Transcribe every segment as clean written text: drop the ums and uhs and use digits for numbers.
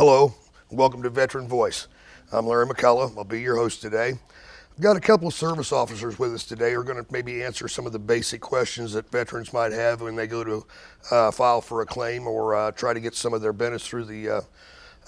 Hello, welcome to Veteran Voice. I'm Larry McCullaugh. I'll be your host today. We've got a couple of service officers with us today who are going to maybe answer some of the basic questions that veterans might have when they go to file for a claim or try to get some of their benefits through the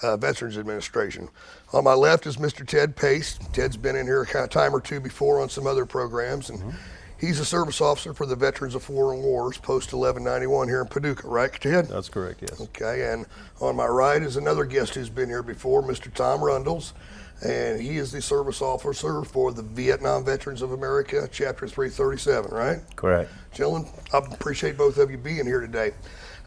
Veterans Administration. On my left is Mr. Ted Pace. Ted's been in here a time or two before on some other programs, and he's a service officer for the Veterans of Foreign Wars, Post 1191 here in Paducah, right, Ted? That's correct, yes. Okay, and on my right is another guest who's been here before, Mr. Tom Rundles, and he is the service officer for the Vietnam Veterans of America, Chapter 337, right? Correct. Gentlemen, I appreciate both of you being here today.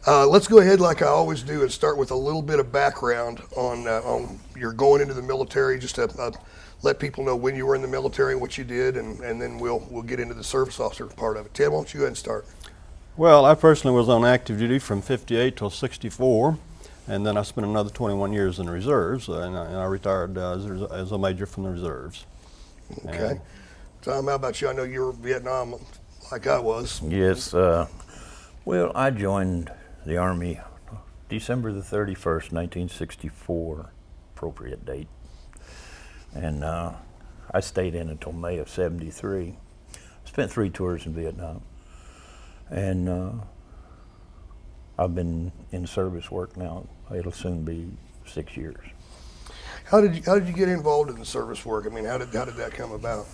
Let's go ahead, like I always do, and start with a little bit of background on your going into the military, just to let people know when you were in the military and what you did, and then we'll get into the service officer part of it. Ted, why don't you go ahead and start? Well, I personally was on active duty from 58 till 64, and then I spent another 21 years in the reserves, and I retired as a major from the reserves. Okay. And Tom, how about you? I know you were in Vietnam like I was. Yes. Well, I joined the Army December the 31st, 1964, appropriate date. And I stayed in until May of 73. Spent 3 tours in Vietnam. And I've been in service work now. It'll soon be 6 years. How did you get involved in the service work? I mean, how did that come about?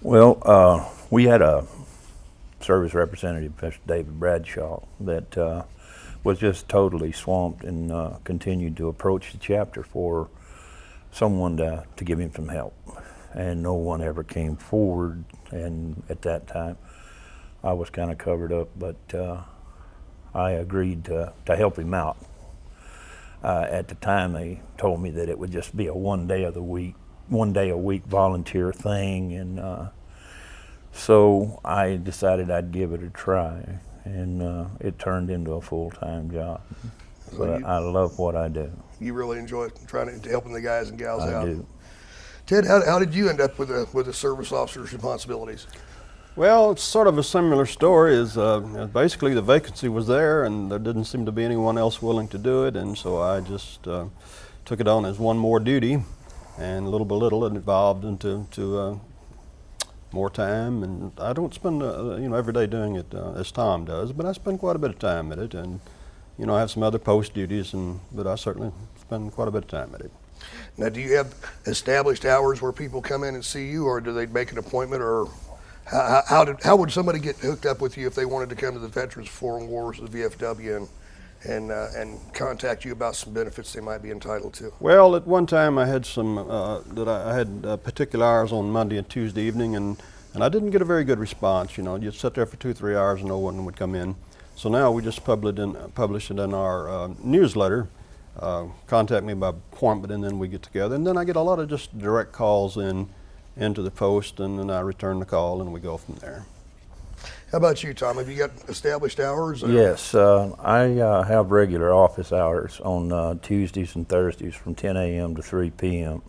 Well, we had a service representative, Mr. David Bradshaw, that was just totally swamped and continued to approach the chapter for someone to give him some help. And no one ever came forward, and at that time I was kind of covered up, but I agreed to help him out. At the time they told me that it would just be a one day a week volunteer thing, and so I decided I'd give it a try, and it turned into a full-time job. But I love what I do. You really enjoy trying to helping the guys and gals out. I do. Ted, how did you end up with the service officer's responsibilities? well, it's sort of a similar story. Is basically the vacancy was there, and there didn't seem to be anyone else willing to do it, and so I just took it on as one more duty, and little by little it evolved into more time. And I don't spend every day doing it as Tom does, but I spend quite a bit of time at it, and I have some other post duties, but I certainly spend quite a bit of time at it. Now, do you have established hours where people come in and see you, or do they make an appointment, or how would somebody get hooked up with you if they wanted to come to the Veterans of Foreign Wars, the VFW, and contact you about some benefits they might be entitled to? Well, at one time I had some I had particular hours on Monday and Tuesday evening, and I didn't get a very good response. You'd sit there for 2-3 hours and no one would come in. So now we just publish it in our newsletter. Contact me by appointment, and then we get together. And then I get a lot of just direct calls into the post, and then I return the call, and we go from there. How about you, Tom? Have you got established hours? Yes, I have regular office hours on Tuesdays and Thursdays from 10 a.m. to 3 p.m.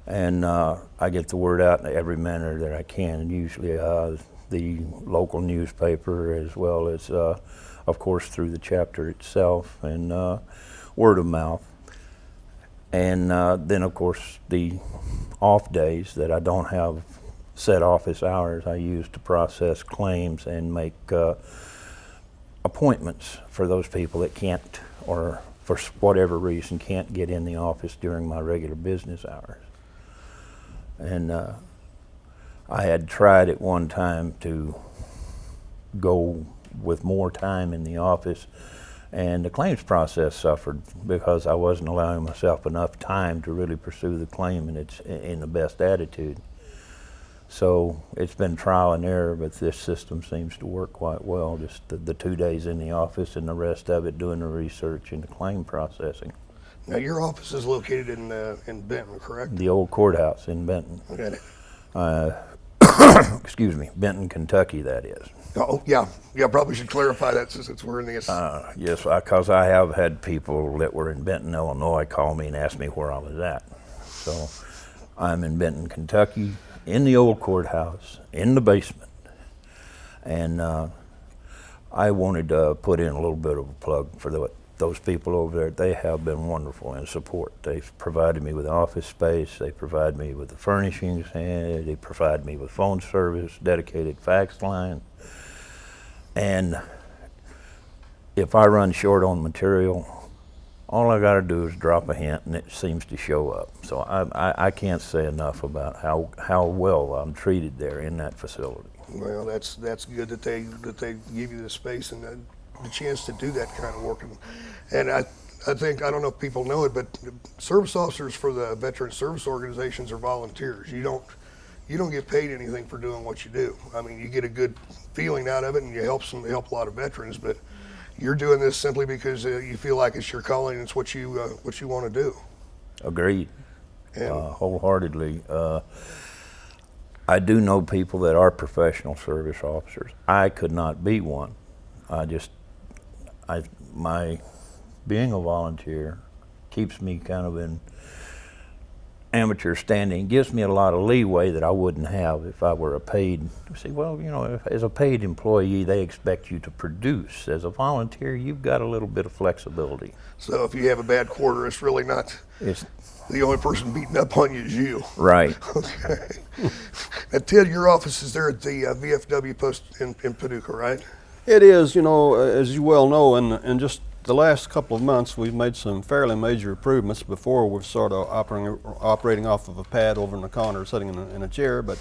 And I get the word out in every manner that I can, and usually the local newspaper, as well as, of course, through the chapter itself, and word of mouth. And then, of course, the off days that I don't have set office hours, I use to process claims and make appointments for those people that can't, or for whatever reason, can't get in the office during my regular business hours. And I had tried at one time to go with more time in the office, and the claims process suffered because I wasn't allowing myself enough time to really pursue the claim in the best attitude. So it's been trial and error, but this system seems to work quite well, just the 2 days in the office and the rest of it doing the research and the claim processing. Now, your office is located in Benton, correct? The old courthouse in Benton. Okay. Excuse me, Benton, Kentucky, that is. Oh, yeah. Probably should clarify that since we're in the... Yes, because I have had people that were in Benton, Illinois call me and ask me where I was at. So I'm in Benton, Kentucky, in the old courthouse, in the basement. And I wanted to put in a little bit of a plug for those people over there, they have been wonderful in support. They've provided me with office space, they provide me with the furnishings, and they provide me with phone service, dedicated fax line. And if I run short on material, all I got to do is drop a hint and it seems to show up. So I can't say enough about how well I'm treated there in that facility. Well, that's good that they give you the space and the chance to do that kind of work. And I think, I don't know if people know it, but service officers for the veteran service organizations are volunteers. You don't get paid anything for doing what you do. I mean, you get a good feeling out of it, and you help a lot of veterans. But you're doing this simply because you feel like it's your calling. And it's what you want to do. Agreed, And wholeheartedly. I do know people that are professional service officers. I could not be one. My being a volunteer keeps me kind of in amateur standing, gives me a lot of leeway that I wouldn't have if I were a paid. See, well, you know, as a paid employee, they expect you to produce. As a volunteer, you've got a little bit of flexibility. so if you have a bad quarter, it's really not the only person beating up on you is you. Right. Okay. Now, Ted, your office is there at the VFW post in Paducah, right? It is, you know, as you well know, in just the last couple of months, we've made some fairly major improvements. Before, we've sort of operating off of a pad over in the corner, sitting in a chair, but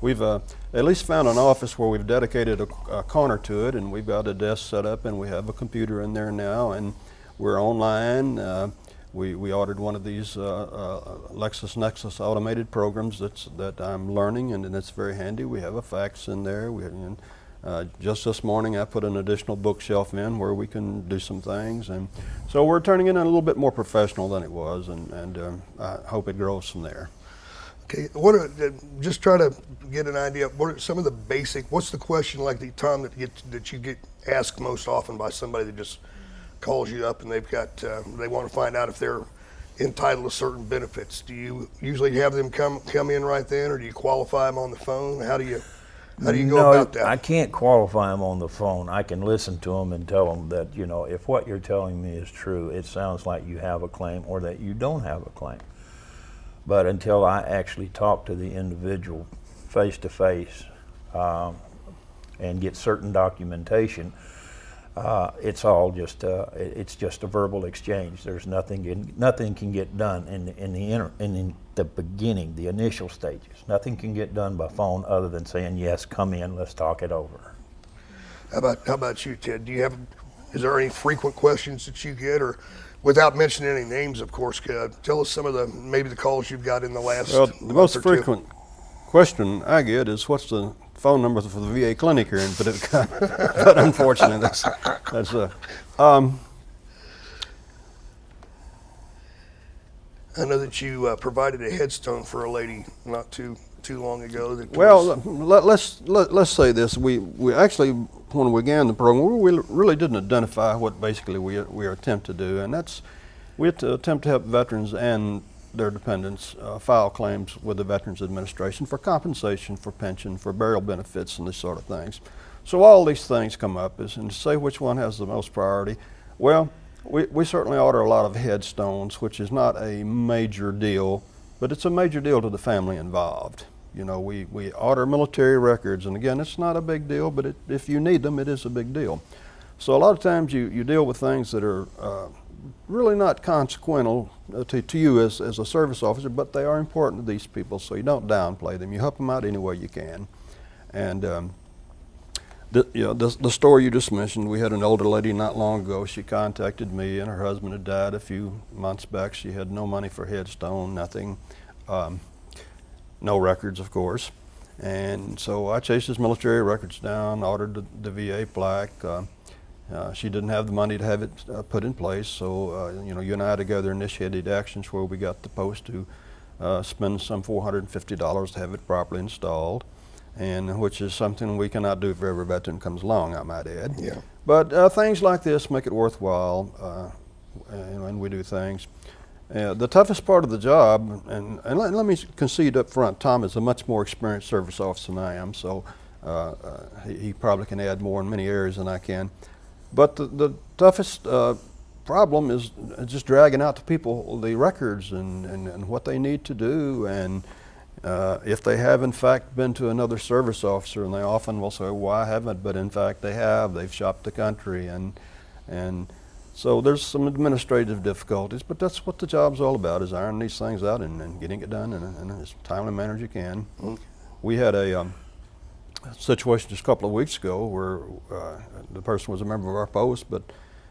we've at least found an office where we've dedicated a corner to it, and we've got a desk set up, and we have a computer in there now, and we're online. We ordered one of these LexisNexis automated programs that I'm learning, and it's very handy. We have a fax in there. Just this morning I put an additional bookshelf in where we can do some things, and so we're turning it a little bit more professional than it was, and I hope it grows from there. Okay, just try to get an idea of what are some of the basic, what's the question like Tom that you get asked most often by somebody that just calls you up and they've got they want to find out if they're entitled to certain benefits? Do you usually have them come in right then, or do you qualify them on the phone? How do you go about that? I can't qualify them on the phone. I can listen to them and tell them that, you know, if what you're telling me is true, it sounds like you have a claim or that you don't have a claim. But until I actually talk to the individual face to face and get certain documentation, it's all just it's just a verbal exchange. There's nothing can get done in the beginning, the initial stages. Nothing can get done by phone other than saying, yes, come in, let's talk it over. How about you, Ted? Is there any frequent questions that you get, or without mentioning any names, of course, tell us some of maybe the calls you've got in the last Well, the most month or frequent question I get is, what's the phone number for the VA clinic here in Paducah? But unfortunately, that's I know that you provided a headstone for a lady not too long ago. Let's say this. We actually, when we began the program, we really didn't identify what basically we attempt to do, and that's we attempt to help veterans and their dependents file claims with the Veterans Administration for compensation, for pension, for burial benefits, and these sort of things. So all these things come up, and to say which one has the most priority, well, we certainly order a lot of headstones, which is not a major deal, but it's a major deal to the family involved. You know, we order military records, and again, it's not a big deal, but if you need them, it is a big deal. So a lot of times you deal with things that are really not consequential to you as a service officer, but they are important to these people, so you don't downplay them. You help them out any way you can. And the story you just mentioned, we had an older lady not long ago. She contacted me, and her husband had died a few months back. She had no money for headstone, nothing, no records, of course. And so I chased his military records down, ordered the VA plaque. She didn't have the money to have it put in place, so you and I together initiated actions where we got the post to spend some $450 to have it properly installed, and which is something we cannot do for every veteran comes along, I might add. Yeah. But things like this make it worthwhile, and we do things. The toughest part of the job, and let me concede up front, Tom is a much more experienced service officer than I am, so he probably can add more in many areas than I can. But the toughest problem is just dragging out to people the records and what they need to do, and if they have in fact been to another service officer, and they often will say, well, I haven't, but in fact they have. They've shopped the country, and so there's some administrative difficulties, but that's what the job's all about, is ironing these things out and getting it done in as timely manner as you can. Mm-hmm. We had a situation just a couple of weeks ago where the person was a member of our post, but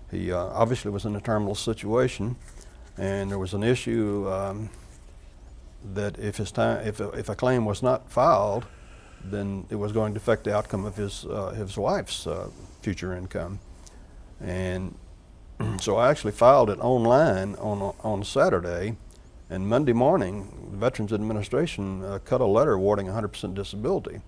he obviously was in a terminal situation, and there was an issue that if a claim was not filed, then it was going to affect the outcome of his wife's future income. And so I actually filed it online on Saturday, and Monday morning, the Veterans Administration cut a letter awarding 100% disability.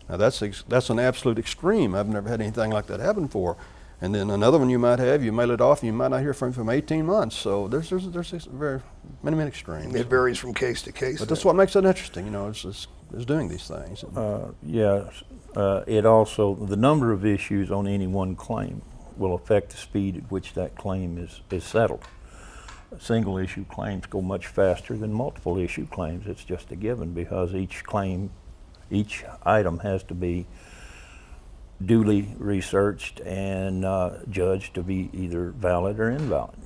Now that's an absolute extreme. I've never had anything like that happen before. And then another one you might have, you mail it off and you might not hear from 18 months. So there's very many extremes. It varies from case to case. But that's what makes it interesting, is doing these things. It also, the number of issues on any one claim will affect the speed at which that claim is settled. Single issue claims go much faster than multiple issue claims. It's just a given, because each item has to be duly researched and judged to be either valid or invalid.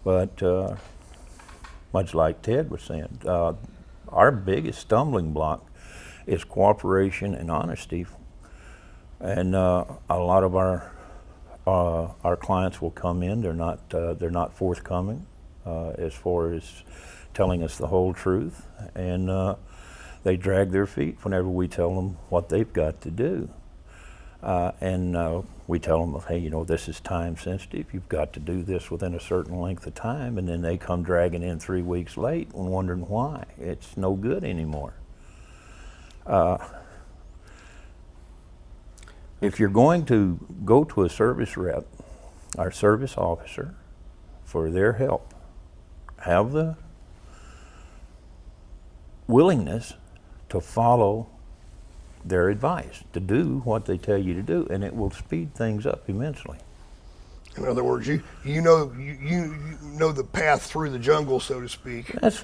But much like Ted was saying, our biggest stumbling block is cooperation and honesty. And a lot of our clients will come in, they're not forthcoming as far as telling us the whole truth, and they drag their feet whenever we tell them what they've got to do. And we tell them, hey, this is time sensitive. You've got to do this within a certain length of time. And then they come dragging in 3 weeks late and wondering why. It's no good anymore. If you're going to go to a service rep or service officer for their help, have the willingness to follow their advice, to do what they tell you to do, and it will speed things up immensely. In other words, you know the path through the jungle, so to speak. That's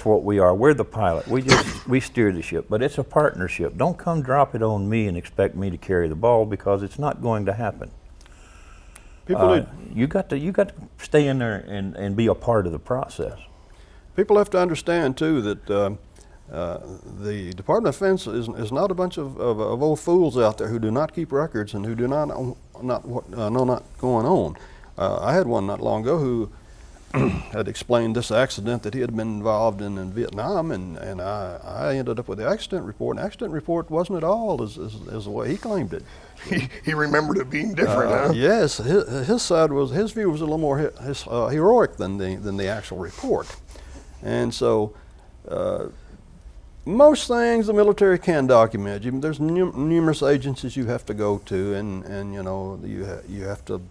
what we are. We're the pilot. We steer the ship, but it's a partnership. Don't come drop it on me and expect me to carry the ball, because it's not going to happen. You got to stay in there and be a part of the process. People have to understand too that the Department of Defense is not a bunch of old fools out there who do not keep records and who do not know not going on. I had one not long ago who had explained this accident that he had been involved in Vietnam, and I ended up with the accident report. And the accident report wasn't at all as the way he claimed it. He remembered it being different, huh? Yes, his view was a little more heroic than the actual report, and so. Most things the military can document. There's numerous agencies you have to go to, and you have to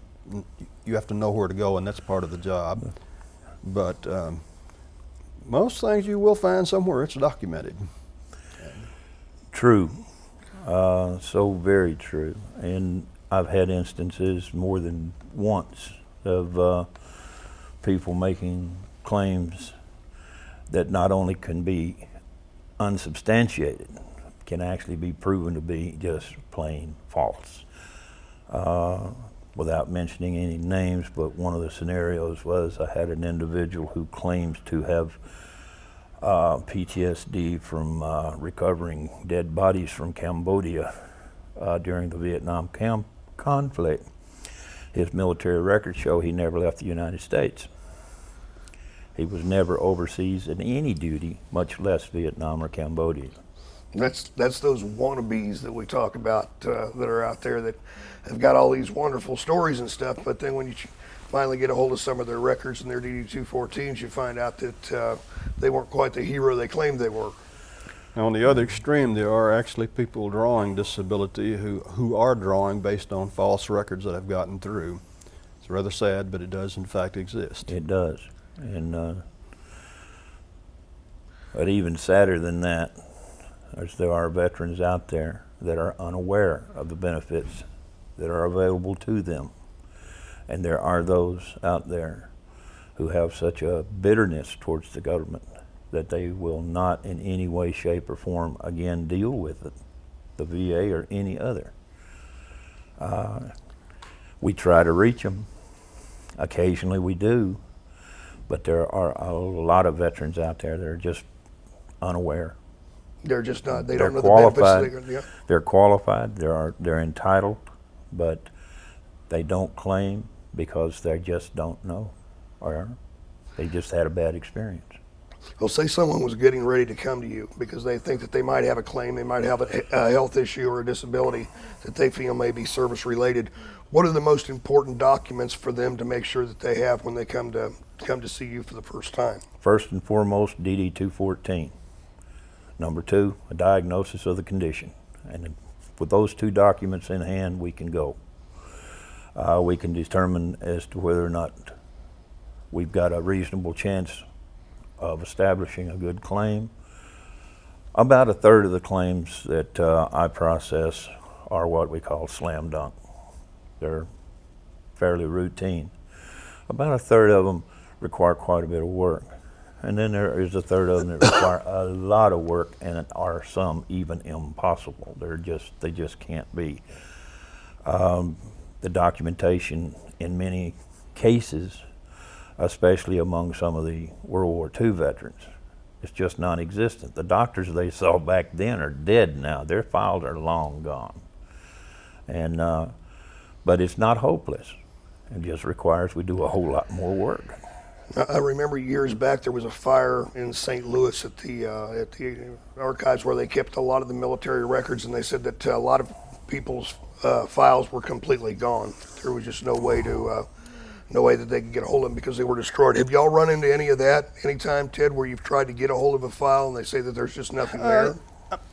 know where to go, and that's part of the job. But most things you will find somewhere it's documented. True, so very true. And I've had instances more than once of people making claims that not only can be unsubstantiated, can actually be proven to be just plain false. Without mentioning any names, but one of the scenarios was I had an individual who claims to have PTSD from recovering dead bodies from Cambodia during the Vietnam conflict. His military records show he never left the United States. He was never overseas in any duty, much less Vietnam or Cambodia. That's those wannabes that we talk about that are out there that have got all these wonderful stories and stuff, but then when you finally get a hold of some of their records and their DD-214s, you find out that they weren't quite the hero they claimed they were. Now, on the other extreme, there are actually people drawing disability who are drawing based on false records that have gotten through. It's rather sad, but it does in fact exist. It does. And but even sadder than that, there are veterans out there that are unaware of the benefits that are available to them. And there are those out there who have such a bitterness towards the government that they will not in any way, shape, or form again deal with it, the VA or any other. We try to reach them. Occasionally we do, but there are a lot of veterans out there that are just unaware. They're just not. They They're don't know the qualified. benefits. Yeah. They're qualified. They're entitled, but they don't claim because they just don't know, or they just had a bad experience. Well, say someone was getting ready to come to you because they think that they might have a claim, they might have a health issue or a disability that they feel may be service related. What are the most important documents for them to make sure that they have when they come to see you for the first time? First and foremost, DD 214. Number 2, a diagnosis of the condition. And with those 2 documents in hand, we can go. We can determine as to whether or not we've got a reasonable chance of establishing a good claim. About a third of the claims that I process are what we call slam dunk. They're fairly routine. About a third of them require quite a bit of work. And then there is a third of them that require a lot of work, and are some even impossible. They just can't be. The documentation in many cases, especially among some of the World War II veterans, it's just non-existent. The doctors they saw back then are dead now. Their files are long gone. And but it's not hopeless. It just requires we do a whole lot more work. I remember years back there was a fire in St. Louis at the archives where they kept a lot of the military records, and they said that a lot of people's files were completely gone. There was just no way that they could get a hold of them because they were destroyed. Have y'all run into any of that anytime, Ted, where you've tried to get a hold of a file and they say that there's just nothing there?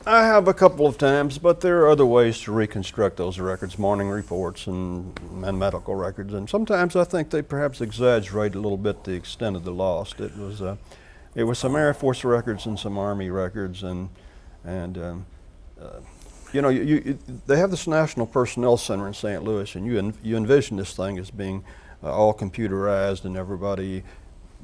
I have a couple of times, but there are other ways to reconstruct those records, morning reports and medical records, and sometimes I think they perhaps exaggerate a little bit the extent of the loss. It was some Air Force records and some Army records, and you know, they have this National Personnel Center in St. Louis, and you envision this thing as being all computerized and everybody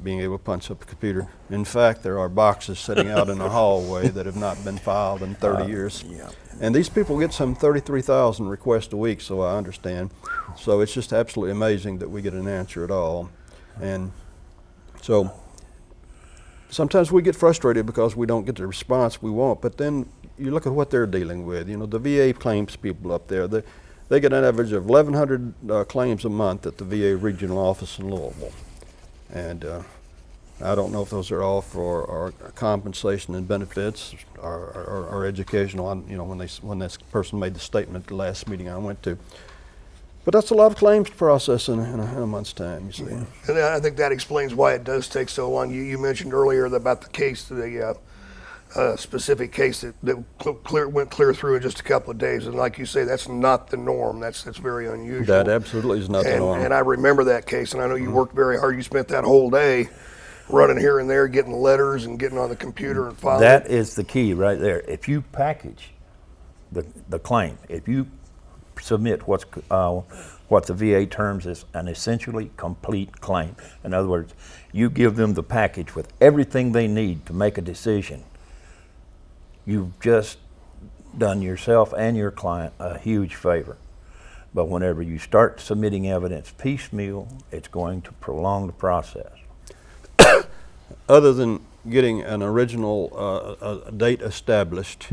being able to punch up a computer. In fact, there are boxes sitting out in the hallway that have not been filed in 30 years. Yeah. And these people get some 33,000 requests a week, so I understand. So it's just absolutely amazing that we get an answer at all. And so sometimes we get frustrated because we don't get the response we want, but then you look at what they're dealing with. You know, the VA claims people up there, they get an average of 1,100 claims a month at the VA regional office in Louisville. And I don't know if those are all for compensation and benefits or educational. You know, when this person made the statement at the last meeting I went to. But that's a lot of claims to process in a month's time, you see. Yeah. And I think that explains why it does take so long. You mentioned earlier about the case, the specific case that went clear through in just a couple of days. And like you say, that's not the norm. That's very unusual. That absolutely is not the norm. And I remember that case, and I know you worked very hard. You spent that whole day running here and there, getting letters and getting on the computer and filing. That is the key right there. If you package the claim, if you submit what the VA terms as an essentially complete claim, in other words, you give them the package with everything they need to make a decision, you've just done yourself and your client a huge favor. But whenever you start submitting evidence piecemeal, it's going to prolong the process. Other than getting an original date established,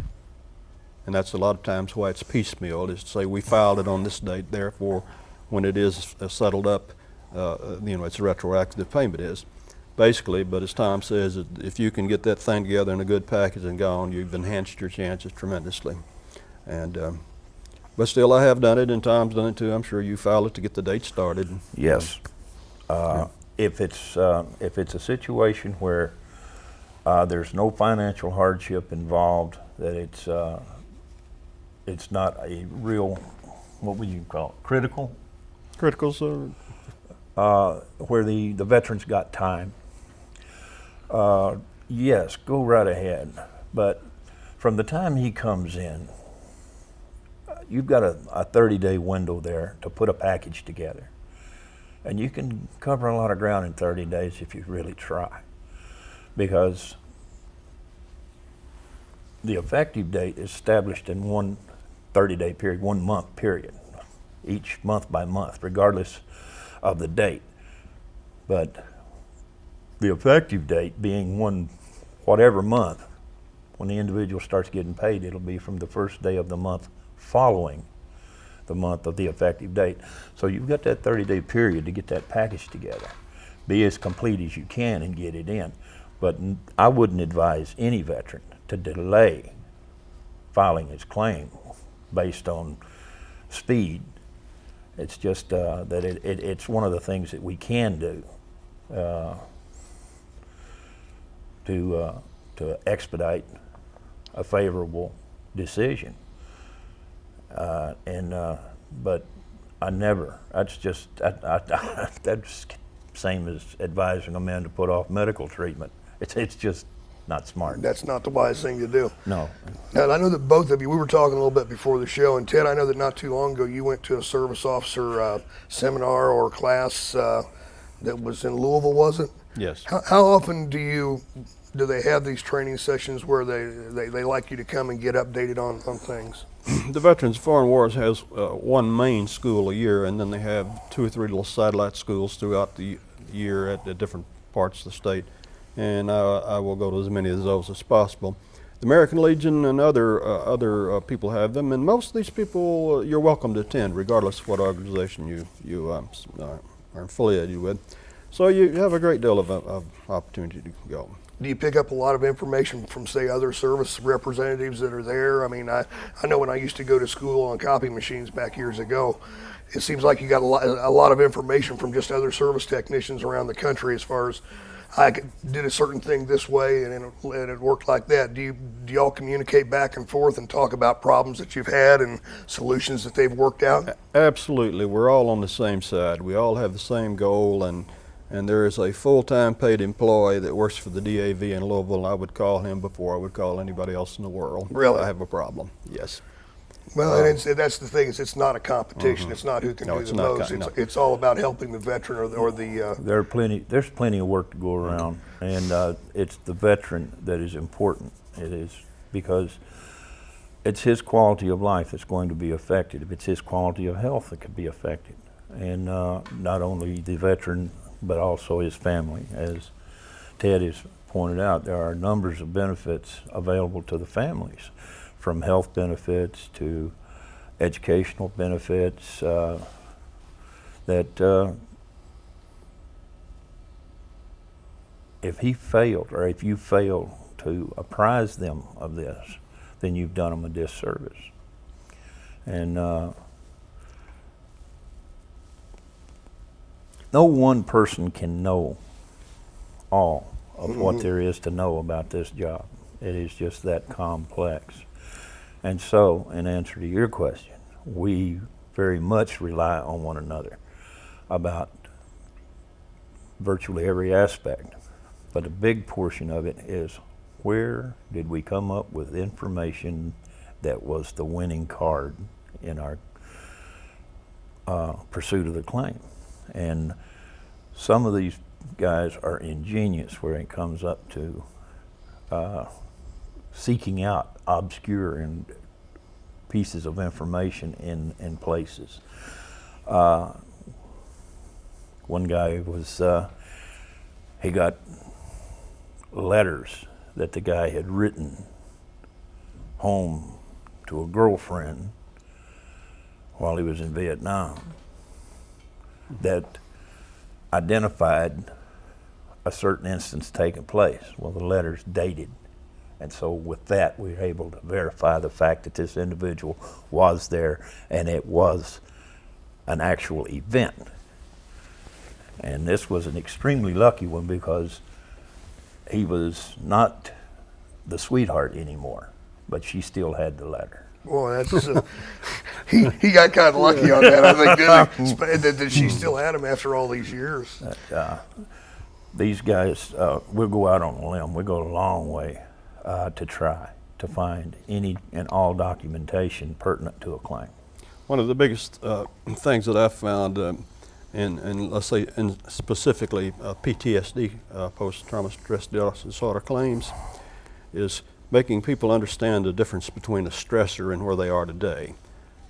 and that's a lot of times why it's piecemeal, is to say we filed it on this date, therefore when it is settled up, you know, it's a retroactive payment is. Basically, but as Tom says, if you can get that thing together in a good package and gone, you've enhanced your chances tremendously. And but still, I have done it, and Tom's done it too. I'm sure you file it to get the date started. Yes. If it's a situation where there's no financial hardship involved, that it's not a real, what would you call it, critical? Criticals. Where the veteran's got time. Yes, go right ahead. But from the time he comes in, you've got a 30-day window there to put a package together. And you can cover a lot of ground in 30 days if you really try, because the effective date is established in one 30-day period, 1 month period, each month by month, regardless of the date. But the effective date being one whatever month, when the individual starts getting paid, it'll be from the first day of the month following the month of the effective date. So you've got that 30-day period to get that package together. Be as complete as you can and get it in. But I wouldn't advise any veteran to delay filing his claim based on speed. It's just that it's one of the things that we can do to expedite a favorable decision. But I never. That's just that's same as advising a man to put off medical treatment. It's just not smart. That's not the wise thing to do. No. Now, I know that both of you, we were talking a little bit before the show, and Ted, I know that not too long ago you went to a service officer seminar or class that was in Louisville, was it? Yes. How often do they have these training sessions where they like you to come and get updated on things? The Veterans of Foreign Wars has one main school a year, and then they have 2 or 3 little satellite schools throughout the year at different parts of the state. And I will go to as many of those as possible. The American Legion and other people have them, and most of these people you're welcome to attend, regardless of what organization you are affiliated with. So you have a great deal of opportunity to go. Do you pick up a lot of information from, say, other service representatives that are there? I mean, I know when I used to go to school on copy machines back years ago, it seems like you got a lot of information from just other service technicians around the country as far as I did a certain thing this way and it worked like that. Do y'all communicate back and forth and talk about problems that you've had and solutions that they've worked out? Absolutely. We're all on the same side. We all have the same goal, and there is a full-time paid employee that works for the DAV in Louisville. I would call him before I would call anybody else in the world. Really? If I have a problem. Yes. Well, and that's the thing, is it's not a competition. It's not who can do the most. It's all about helping the veteran or the... There's plenty of work to go around, and it's the veteran that is important. It is, because it's his quality of life that's going to be affected. If it's his quality of health that could be affected. And not only the veteran, but also his family. As Ted has pointed out, there are numbers of benefits available to the families, from health benefits to educational benefits that if he failed, or if you fail to apprise them of this, then you've done them a disservice. And no one person can know all of what there is to know about this job. It is just that complex. And so, in answer to your question, we very much rely on one another about virtually every aspect. But a big portion of it is, where did we come up with information that was the winning card in our pursuit of the claim? And some of these guys are ingenious where it comes up to seeking out obscure and pieces of information in places. One guy was, he got letters that the guy had written home to a girlfriend while he was in Vietnam that identified a certain instance taking place. Well, the letter's dated. And so with that, we were able to verify the fact that this individual was there and it was an actual event. And this was an extremely lucky one because he was not the sweetheart anymore, but she still had the letter. Boy, that's he got kind of lucky on that. I think that she still had him after all these years. These guys, we'll go out on a limb. We go a long way to try to find any and all documentation pertinent to a claim. One of the biggest things that I've found, and let's say specifically PTSD, post-trauma stress disorder claims, is making people understand the difference between a stressor and where they are today.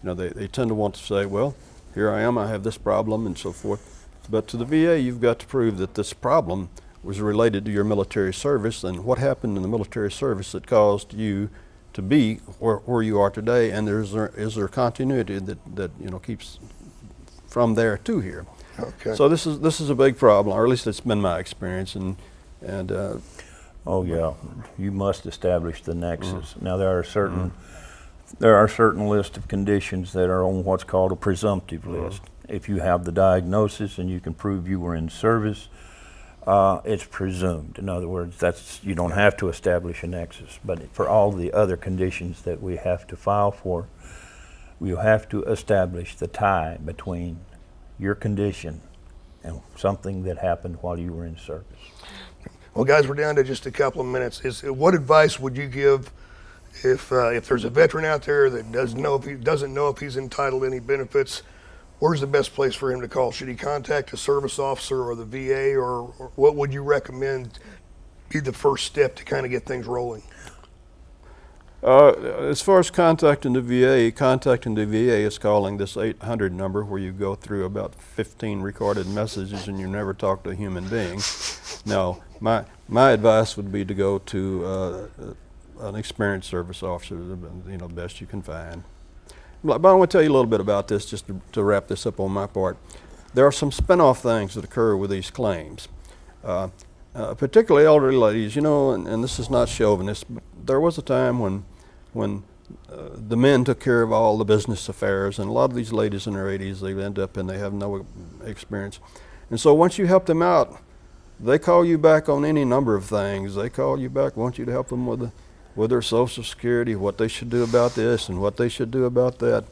You know, they tend to want to say, well, here I am, I have this problem and so forth. But to the VA, you've got to prove that this problem was related to your military service and what happened in the military service that caused you to be where you are today, and is there continuity that you know keeps from there to here. Okay. So this is a big problem, or at least it's been my experience, and Oh yeah, you must establish the nexus. Now there are certain list of conditions that are on what's called a presumptive list. If you have the diagnosis and you can prove you were in service, it's presumed. In other words, you don't have to establish a nexus. But for all the other conditions that we have to file for, we have to establish the tie between your condition and something that happened while you were in service. Well, guys, we're down to just a couple of minutes. What advice would you give if there's a veteran out there that doesn't know if he's entitled to any benefits? Where's the best place for him to call? Should he contact a service officer or the VA, or what would you recommend be the first step to kind of get things rolling? As far as contacting the VA is calling this 800 number where you go through about 15 recorded messages and you never talk to a human being. No, my advice would be to go to an experienced service officer, you know, best you can find. But I want to tell you a little bit about this just to wrap this up on my part. There are some spin-off things that occur with these claims. Particularly elderly ladies, you know, and this is not chauvinist, but there was a time when the men took care of all the business affairs, and a lot of these ladies in their 80s, they end up and they have no experience. And so once you help them out, they call you back on any number of things. They call you back, want you to help them with their Social Security, what they should do about this and what they should do about that.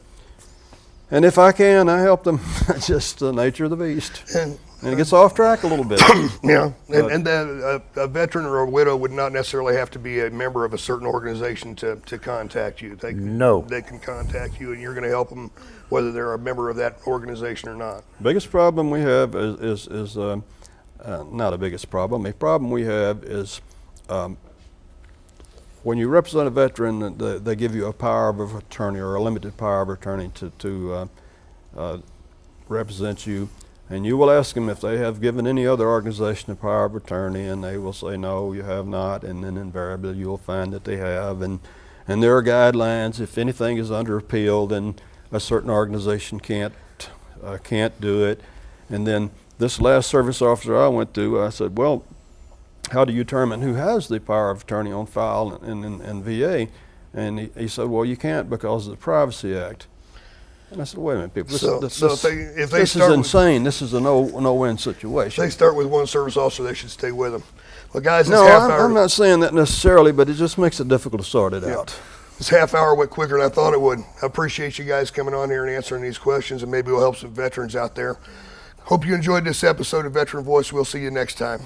And if I can, I help them. Just the nature of the beast. And it gets off track a little bit. Yeah, and a veteran or a widow would not necessarily have to be a member of a certain organization to contact you. They can contact you, and you're going to help them whether they're a member of that organization or not. Biggest problem we have is not a biggest problem. A problem we have is when you represent a veteran, they give you a power of attorney or a limited power of attorney to represent you. And you will ask them if they have given any other organization a power of attorney, and they will say, no, you have not. And then invariably you will find that they have. And there are guidelines. If anything is under appeal, then a certain organization can't do it. And then this last service officer I went to, I said, well, how do you determine who has the power of attorney on file in VA? And he said, well, you can't because of the Privacy Act. And I said, wait a minute, people, this is insane. This is a no-win situation. If they start with one service officer, they should stay with them. Well, guys, no, I'm not saying that necessarily, but it just makes it difficult to sort it out. This half hour went quicker than I thought it would. I appreciate you guys coming on here and answering these questions, and maybe we'll help some veterans out there. Hope you enjoyed this episode of Veteran Voice. We'll see you next time.